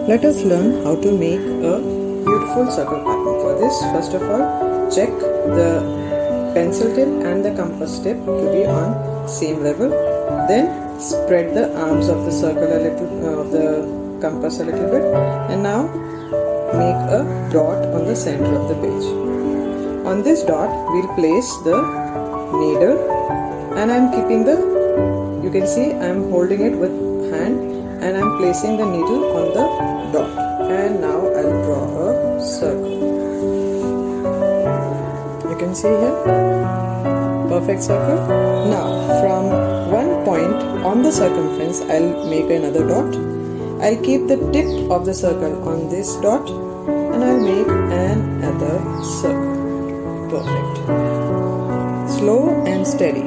Let us learn how to make a beautiful circle pattern. For this, first of all, check the pencil tip and the compass tip to be on same level. Then spread the arms of the circle a little, of the compass a little bit, and now make a dot on the center of the page. On this dot, we'll place the needle, and I'm keeping the, you can see I'm holding it with hand and I'm placing the needle on the dot, and now I'll draw a circle. You can see here, perfect circle. Now from one point on the circumference, I'll make another dot. I'll keep the tip of the circle on this dot and I'll make another circle. Perfect. Slow and steady.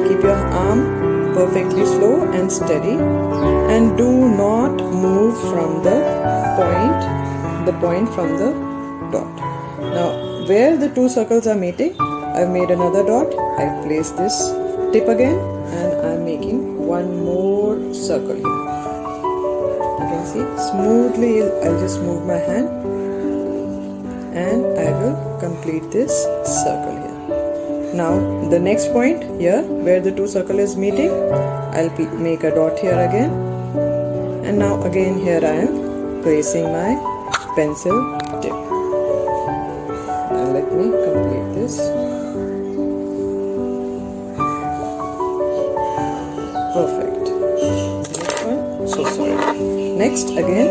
Keep your arm perfectly slow and steady, and do not move from the point from the dot. Now where the two circles are meeting, I've made another dot. I've placed this tip again and I'm making one more circle here. You can see smoothly, I'll just move my hand and I will complete this circle here. Now the next point here where the two circle is meeting, I'll make a dot here again, and now again here I am placing my pencil tip. Now let me complete this. Perfect. Next one, so sorry. Next again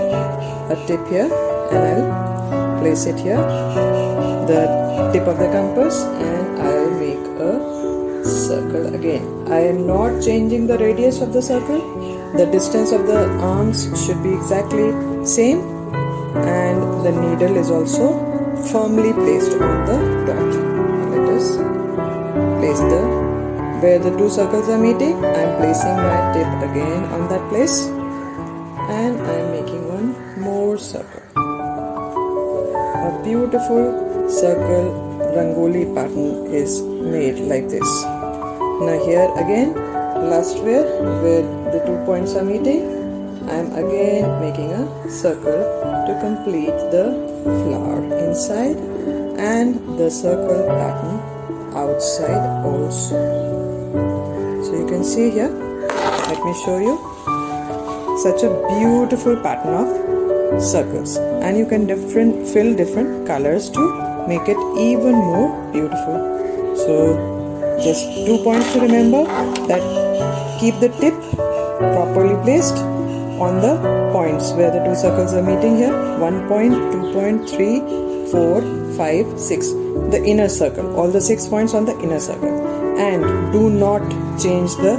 a tip here, and I'll place it here, the tip of the compass, and I'll make a circle again. I am not changing the radius of the circle. The distance of the arms should be exactly same, and the needle is also firmly placed on the dot. Let us place where the two circles are meeting. I am placing my tip again on that place, and I am making one more circle. A beautiful circle rangoli pattern is made like this. Now here again, last where the 2 points are meeting, I am again making a circle to complete the flower inside and the circle pattern outside also. So you can see here, let me show you, such a beautiful pattern of circles, and you can fill different colors to make it even more beautiful. So just 2 points to remember, that keep the tip properly placed on the points where the two circles are meeting here. 1 point, 2 point, 3, 4, 5, 6, the inner circle, all the 6 points on the inner circle, and do not change the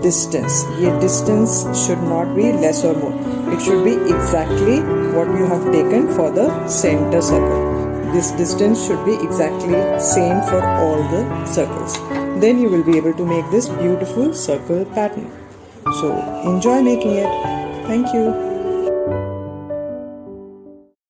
distance. Your distance should not be less or more. It should be exactly what you have taken for the center circle. This distance should be exactly same for all the circles. Then you will be able to make this beautiful circle pattern. So enjoy making it. Thank you.